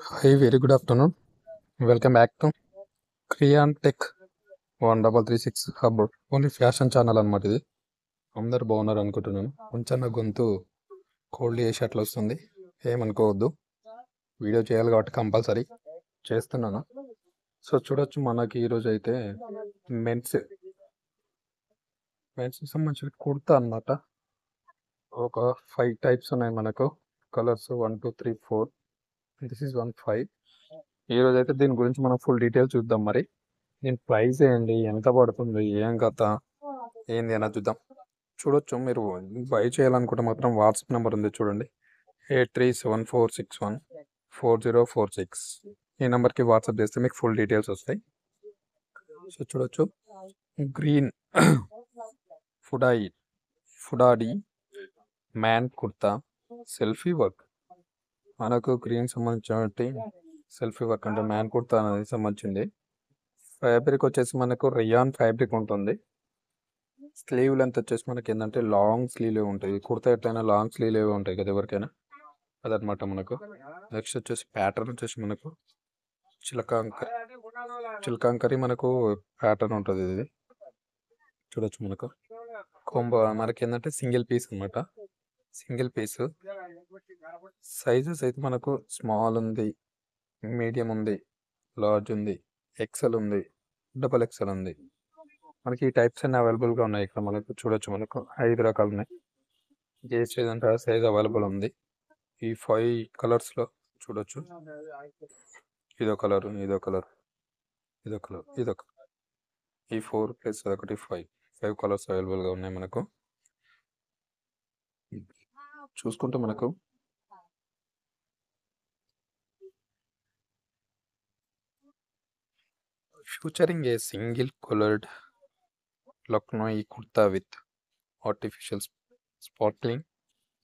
Hi, very good afternoon. Welcome back to Kriyan Tech 1336 Hub. Only fashion channel అనమాట ఇది. అందరు బాగున్నారు అనుకుంటున్నాను. కొంచెం నా గొంతు కోల్డ్ చేసి అట్లా వస్తుంది, ఏమనుకోవద్దు. వీడియో చేయాలి కాబట్టి కంపల్సరీ చేస్తున్నాను. సో చూడొచ్చు, మనకి ఈరోజు అయితే మెన్స్ సంబంధించిన కుర్తా అనమాట. ఒక 5 టైప్స్ ఉన్నాయి మనకు. కలర్స్ 1 2 3 4. This is 5. ఈరోజు అయితే దీని గురించి మనం ఫుల్ డీటెయిల్ చూద్దాం. మరి దీని ప్రైస్ ఏంటి, ఎంత పడుతుంది, ఏం కథ ఏంది అని చూద్దాం. చూడొచ్చు, మీరు బై చేయాలనుకుంటే మాత్రం వాట్సాప్ నెంబర్ ఉంది చూడండి, 8374614046. ఈ నెంబర్కి వాట్సాప్ చేస్తే మీకు ఫుల్ డీటెయిల్స్ వస్తాయి. సో చూడొచ్చు, గ్రీన్ ఫుడాడి మ్యాన్ కుర్తా సెల్ఫీ వర్క్. మనకు గ్రీన్ సంబంధించిన సెల్ఫీ వర్క్ అంటే మ్యాన్ కుర్తా అనేది సంబంధించింది. ఫ్యాబ్రిక్ వచ్చేసి మనకు రియాన్ ఫ్యాబ్రిక్ ఉంటుంది. స్లీవ్ లెంత్ వచ్చేసి మనకి ఏంటంటే లాంగ్ స్లీవ్ ఉంటుంది. కుర్తా ఎట్లయినా లాంగ్ స్లీవ్ ఉంటాయి కదా ఎవరికైనా, అదనమాట మనకు. నెక్స్ట్ వచ్చేసి ప్యాటర్న్ వచ్చేసి మనకు చిలకాంకరి మనకు ప్యాటర్న్ ఉంటుంది. ఇది చూడొచ్చు, మనకు మనకి ఏంటంటే సింగిల్ పీస్ అనమాట. సింగిల్ పీస్ సైజెస్ అయితే మనకు స్మాల్ ఉంది, మీడియం ఉంది, లార్జ్ ఉంది, ఎక్సెల్ ఉంది, డబల్ ఎక్సెల్ ఉంది. మనకి ఈ టైప్స్ అన్ని అవైలబుల్గా ఉన్నాయి ఇక్కడ. మనకు చూడొచ్చు, మనకు 5 రకాలు ఉన్నాయి. ఏ సైజ్ అంటే ఆ సైజ్ అవైలబుల్ ఉంది. ఈ 5 కలర్స్లో చూడొచ్చు. ఇదో కలర్, ఇదో కలర్, ఇదో కలర్, ఇదో కలర్. ఈ 4 ప్లస్ ఒకటి 5 కలర్స్ అవైలబుల్గా ఉన్నాయి మనకు. చూసుకుంటే మనకు featuring a single coloured Lucknowi kurta with artificial sparkling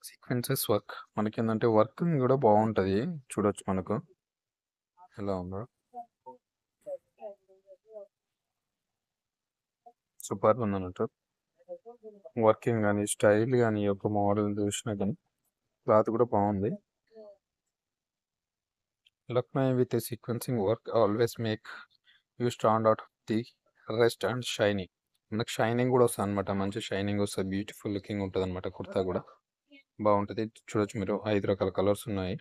sequences work. మనకి ఏంటంటే వర్కింగ్ కూడా బాగుంటుంది. చూడొచ్చు మనకు ఎలా ఉందో, సూపర్ ఉంది అన్నట్టు. వర్కింగ్ కానీ స్టైల్ కానీ ఒక మోడల్ చూసినా కానీ క్లాత్ కూడా బాగుంది. Lucknowi with sequencing work always make you stand out the rest and shining. మనకు షైనింగ్ కూడా వస్తుంది అనమాట, మంచి షైనింగ్ వస్తుంది, బ్యూటిఫుల్ లుకింగ్ ఉంటుంది అనమాట. కుర్తా కూడా బాగుంటుంది. చూడొచ్చు మీరు, 5 రకాల కలర్స్ ఉన్నాయి.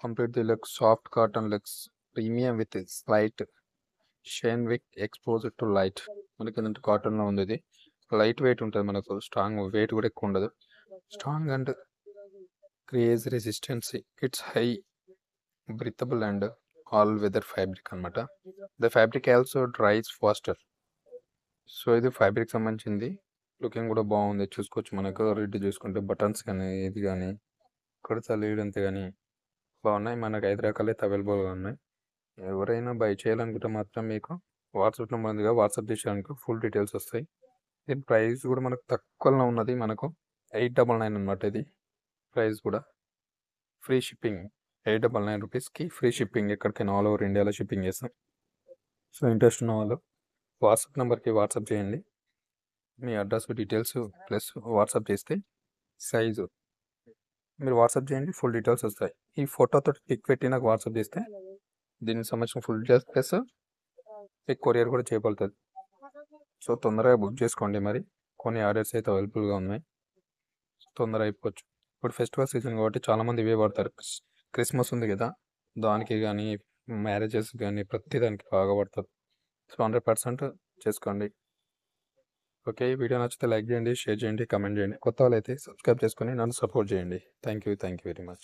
Complete the look soft cotton looks premium with slight shine with expose to light. మనకి ఏంటంటే కాటన్లో ఉంది. ఇది లైట్ వెయిట్ ఉంటుంది మనకు, స్ట్రాంగ్ వెయిట్ కూడా ఎక్కువ ఉండదు. Strong and crease resistancy. It's high breathable and all weather fabric అనమాట. The fabric also dries faster. So ఇది ఫ్యాబ్రిక్ సంబంధించింది. లుకింగ్ కూడా బాగుంది. చూసుకోవచ్చు మనకు. రెడ్ చూసుకుంటే బటన్స్ కానీ ఇది కానీ కుర్తా లీడ్ కానీ బాగున్నాయి. మనకు 5 రకాలు అయితే అవైలబుల్గా ఉన్నాయి. ఎవరైనా బై చేయాలనుకుంటే మాత్రం మీకు వాట్సాప్ నెంబర్ ఉందిగా, వాట్సాప్ చేసేందుకు ఫుల్ డీటెయిల్స్ వస్తాయి. దీని ప్రైస్ కూడా మనకు తక్కువలో ఉన్నది, మనకు 899 అనమాట. ఇది ప్రైస్ కూడా ఫ్రీ షిప్పింగ్. 899 రూపీస్కి ఫ్రీ షిప్పింగ్. ఎక్కడికైనా ఆల్ ఓవర్ ఇండియాలో షిప్పింగ్ చేస్తాం. సో ఇంట్రెస్ట్ ఉన్న వాళ్ళు వాట్సాప్ నెంబర్కి వాట్సాప్ చేయండి. మీ అడ్రస్ డీటెయిల్స్ ప్లస్ వాట్సాప్ చేస్తే సైజు మీరు వాట్సాప్ చేయండి, ఫుల్ డీటెయిల్స్ వస్తాయి. ఈ ఫోటోతో పిక్ పెట్టి నాకు వాట్సాప్ చేస్తే దీనికి సంబంధించిన ఫుల్ డీటెయిల్స్ ప్లస్ మీకు కొరియర్ కూడా చేయబడుతుంది. సో తొందరగా బుక్ చేసుకోండి. మరి కొన్ని ఆర్డర్స్ అయితే అవైలబుల్గా ఉన్నాయి, తొందరగా అయిపోవచ్చు. ఇప్పుడు ఫెస్టివల్ సీజన్ కాబట్టి చాలామంది ఇవే పడతారు. క్రిస్మస్ ఉంది కదా, దానికి కానీ మ్యారేజెస్ కానీ ప్రతి దానికి బాగా పడుతుంది. సో 100% చేసుకోండి. ఓకే, వీడియో నచ్చితే లైక్ చేయండి, షేర్ చేయండి, కమెంట్ చేయండి. కొత్త వాళ్ళు అయితే సబ్స్క్రైబ్ చేసుకొని నన్ను సపోర్ట్ చేయండి. Thank you very much.